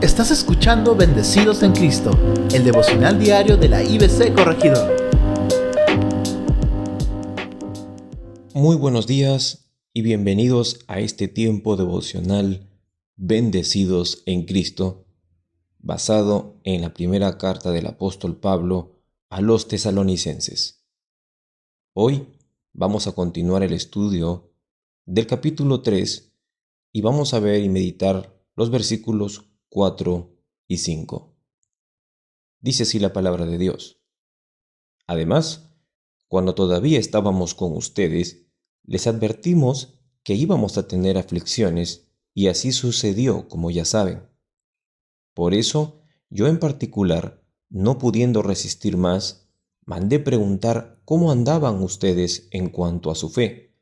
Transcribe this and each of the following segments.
Estás escuchando Bendecidos en Cristo, el devocional diario de la IBC Corregidor. Muy buenos días y bienvenidos a este tiempo devocional Bendecidos en Cristo, basado en la primera carta del apóstol Pablo a los tesalonicenses. Hoy vamos a continuar el estudio del capítulo 3 y vamos a ver y meditar los versículos 4 y 5. Dice así la palabra de Dios. Además, cuando todavía estábamos con ustedes, les advertimos que íbamos a tener aflicciones, y así sucedió, como ya saben. Por eso, yo en particular, no pudiendo resistir más, mandé preguntar cómo andaban ustedes en cuanto a su fe,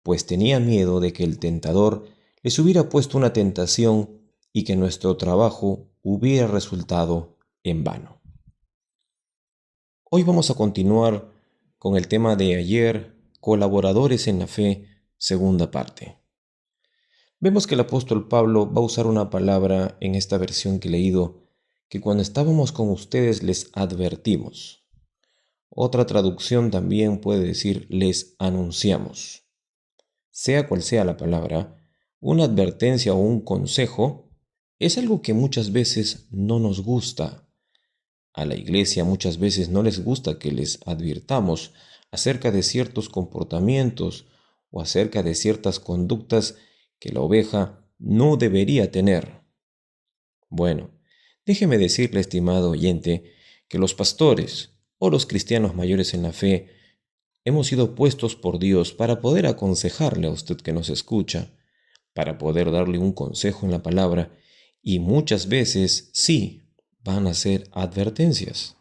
pues tenía miedo de que el tentador les hubiera puesto una tentación y que nuestro trabajo hubiera resultado en vano. Hoy vamos a continuar con el tema de ayer, colaboradores en la fe, segunda parte. Vemos que el apóstol Pablo va a usar una palabra en esta versión que he leído, que cuando estábamos con ustedes les advertimos. Otra traducción también puede decir les anunciamos. Sea cual sea la palabra, una advertencia o un consejo es algo que muchas veces no nos gusta. A la iglesia muchas veces no les gusta que les advirtamos acerca de ciertos comportamientos o acerca de ciertas conductas que la oveja no debería tener. Bueno, déjeme decirle, estimado oyente, que los pastores o los cristianos mayores en la fe hemos sido puestos por Dios para poder aconsejarle a usted que nos escucha, para poder darle un consejo en la palabra, y muchas veces sí, van a ser advertencias.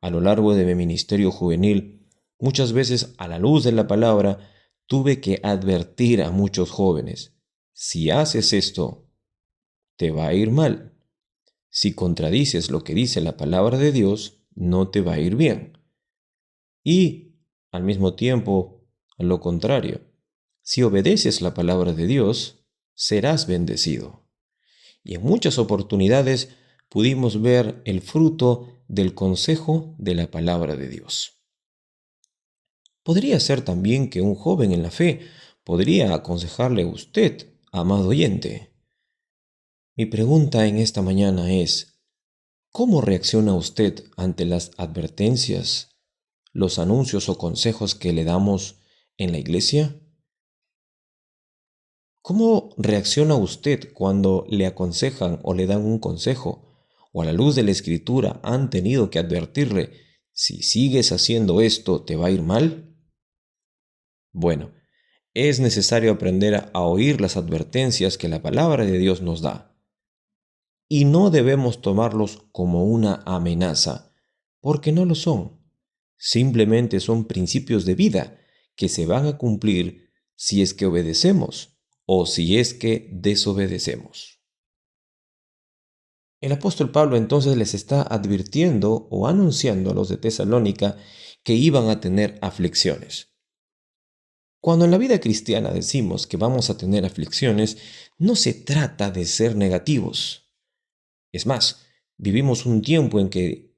A lo largo de mi ministerio juvenil, muchas veces a la luz de la palabra, tuve que advertir a muchos jóvenes: si haces esto, te va a ir mal. Si contradices lo que dice la palabra de Dios, no te va a ir bien. Y, al mismo tiempo, a lo contrario, si obedeces la palabra de Dios, serás bendecido. Y en muchas oportunidades pudimos ver el fruto del consejo de la palabra de Dios. Podría ser también que un joven en la fe podría aconsejarle a usted, amado oyente. Mi pregunta en esta mañana es: ¿cómo reacciona usted ante las advertencias, los anuncios o consejos que le damos en la iglesia? ¿Cómo reacciona usted cuando le aconsejan o le dan un consejo, o a la luz de la Escritura han tenido que advertirle: si sigues haciendo esto, te va a ir mal? Bueno, es necesario aprender a oír las advertencias que la palabra de Dios nos da. Y no debemos tomarlos como una amenaza, porque no lo son. Simplemente son principios de vida que se van a cumplir si es que obedecemos o si es que desobedecemos. El apóstol Pablo entonces les está advirtiendo o anunciando a los de Tesalónica que iban a tener aflicciones. Cuando en la vida cristiana decimos que vamos a tener aflicciones, no se trata de ser negativos. Es más, vivimos un tiempo en que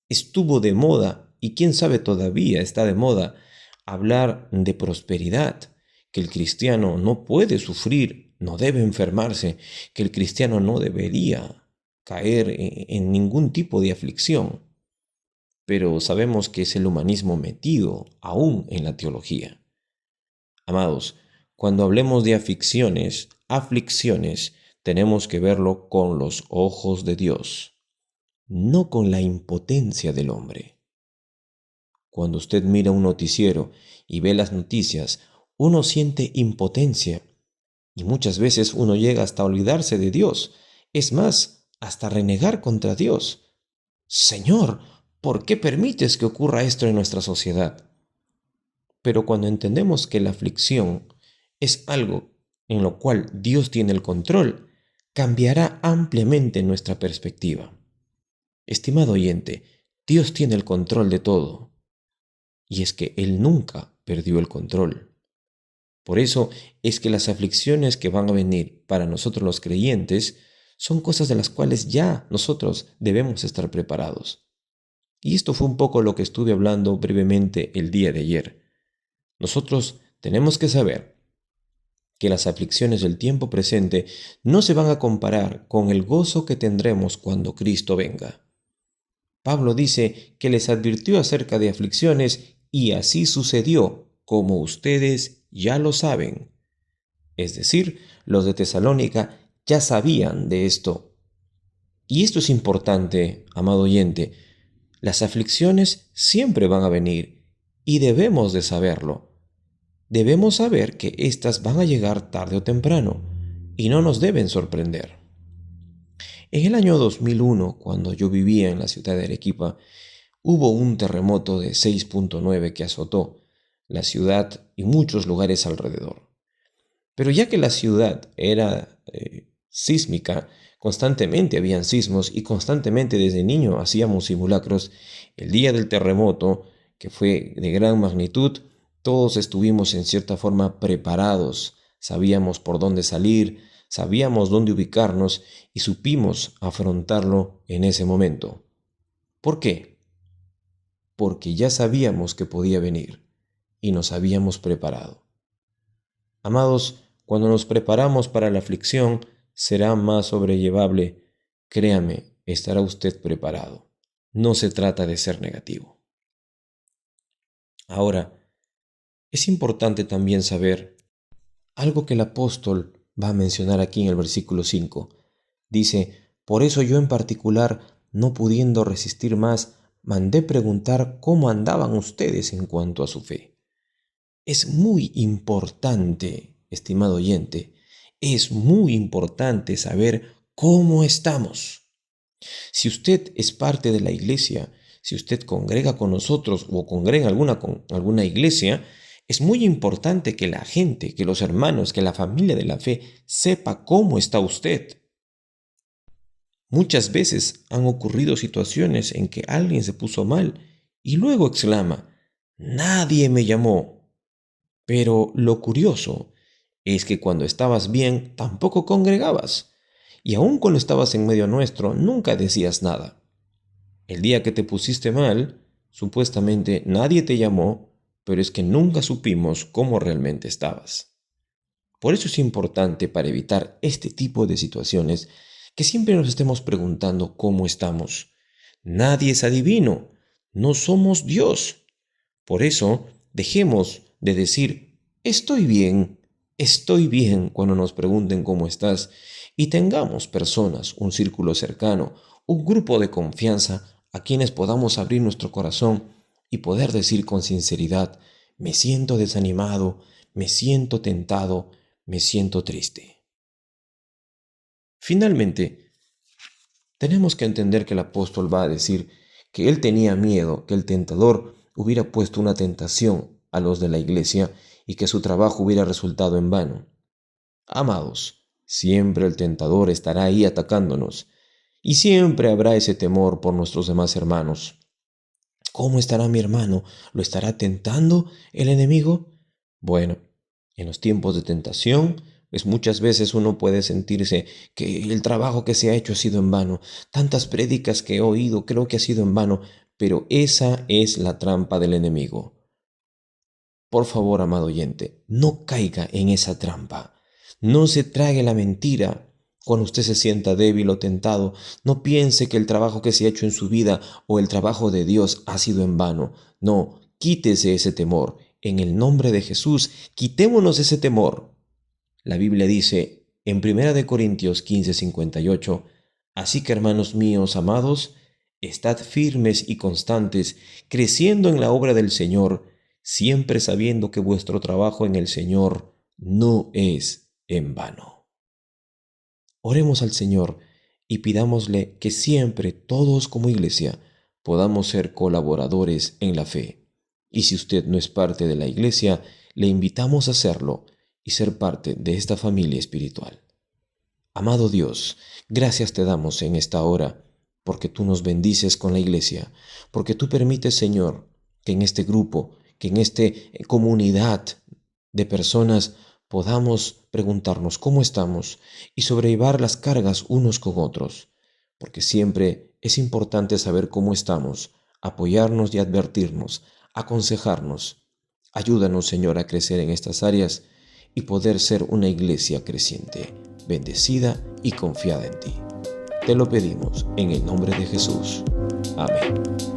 estuvo de moda, y quién sabe todavía está de moda, hablar de prosperidad, que el cristiano no puede sufrir, no debe enfermarse, que el cristiano no debería caer en ningún tipo de aflicción. Pero sabemos que es el humanismo metido aún en la teología. Amados, cuando hablemos de aflicciones, tenemos que verlo con los ojos de Dios, no con la impotencia del hombre. Cuando usted mira un noticiero y ve las noticias, uno siente impotencia y muchas veces uno llega hasta olvidarse de Dios. Es más, hasta renegar contra Dios. Señor, ¿por qué permites que ocurra esto en nuestra sociedad? Pero cuando entendemos que la aflicción es algo en lo cual Dios tiene el control, cambiará ampliamente nuestra perspectiva. Estimado oyente, Dios tiene el control de todo. Y es que Él nunca perdió el control. Por eso es que las aflicciones que van a venir para nosotros los creyentes son cosas de las cuales ya nosotros debemos estar preparados. Y esto fue un poco lo que estuve hablando brevemente el día de ayer. Nosotros tenemos que saber que las aflicciones del tiempo presente no se van a comparar con el gozo que tendremos cuando Cristo venga. Pablo dice que les advirtió acerca de aflicciones y así sucedió, como ustedes ya lo saben. Es decir, los de Tesalónica ya sabían de esto. Y esto es importante, amado oyente. Las aflicciones siempre van a venir y debemos de saberlo. Debemos saber que éstas van a llegar tarde o temprano y no nos deben sorprender. En el año 2001, cuando yo vivía en la ciudad de Arequipa, hubo un terremoto de 6.9 que azotó la ciudad y muchos lugares alrededor. Pero ya que la ciudad era sísmica, constantemente habían sismos y constantemente desde niño hacíamos simulacros, el día del terremoto, que fue de gran magnitud, todos estuvimos en cierta forma preparados, sabíamos por dónde salir, sabíamos dónde ubicarnos y supimos afrontarlo en ese momento. ¿Por qué? Porque ya sabíamos que podía venir y nos habíamos preparado. Amados, cuando nos preparamos para la aflicción, será más sobrellevable. Créame, estará usted preparado. No se trata de ser negativo. Ahora, es importante también saber algo que el apóstol va a mencionar aquí en el versículo 5. Dice, por eso yo en particular, no pudiendo resistir más, mandé preguntar cómo andaban ustedes en cuanto a su fe. Es muy importante, estimado oyente, es muy importante saber cómo estamos. Si usted es parte de la iglesia, si usted congrega con nosotros o congrega alguna iglesia, es muy importante que la gente, que los hermanos, que la familia de la fe sepa cómo está usted. Muchas veces han ocurrido situaciones en que alguien se puso mal y luego exclama, nadie me llamó. Pero lo curioso es que cuando estabas bien tampoco congregabas, y aun cuando estabas en medio nuestro nunca decías nada. El día que te pusiste mal, supuestamente nadie te llamó, pero es que nunca supimos cómo realmente estabas. Por eso es importante, para evitar este tipo de situaciones, que siempre nos estemos preguntando cómo estamos. Nadie es adivino, no somos Dios. Por eso, dejemos de decir, estoy bien cuando nos pregunten cómo estás, y tengamos personas, un círculo cercano, un grupo de confianza a quienes podamos abrir nuestro corazón y poder decir con sinceridad, me siento desanimado, me siento tentado, me siento triste. Finalmente, tenemos que entender que el apóstol va a decir que él tenía miedo que el tentador hubiera puesto una tentación a los de la iglesia y que su trabajo hubiera resultado en vano. Amados, siempre el tentador estará ahí atacándonos y siempre habrá ese temor por nuestros demás hermanos. ¿Cómo estará mi hermano? ¿Lo estará tentando el enemigo? Bueno, en los tiempos de tentación, pues muchas veces uno puede sentirse que el trabajo que se ha hecho ha sido en vano. Tantas prédicas que he oído, creo que ha sido en vano, pero esa es la trampa del enemigo. Por favor, amado oyente, no caiga en esa trampa. No se trague la mentira. Cuando usted se sienta débil o tentado, no piense que el trabajo que se ha hecho en su vida o el trabajo de Dios ha sido en vano. No, quítese ese temor. En el nombre de Jesús, quitémonos ese temor. La Biblia dice en 1 Corintios 15:58, así que hermanos míos amados, estad firmes y constantes, creciendo en la obra del Señor, siempre sabiendo que vuestro trabajo en el Señor no es en vano. Oremos al Señor y pidámosle que siempre todos como iglesia podamos ser colaboradores en la fe. Y si usted no es parte de la iglesia, le invitamos a hacerlo y ser parte de esta familia espiritual. Amado Dios, gracias te damos en esta hora porque tú nos bendices con la iglesia, porque tú permites, Señor, que en este grupo, que en esta comunidad de personas podamos preguntarnos cómo estamos y sobrellevar las cargas unos con otros, porque siempre es importante saber cómo estamos, apoyarnos y advertirnos, aconsejarnos. Ayúdanos, Señor, a crecer en estas áreas y poder ser una iglesia creciente, bendecida y confiada en ti. Te lo pedimos en el nombre de Jesús. Amén.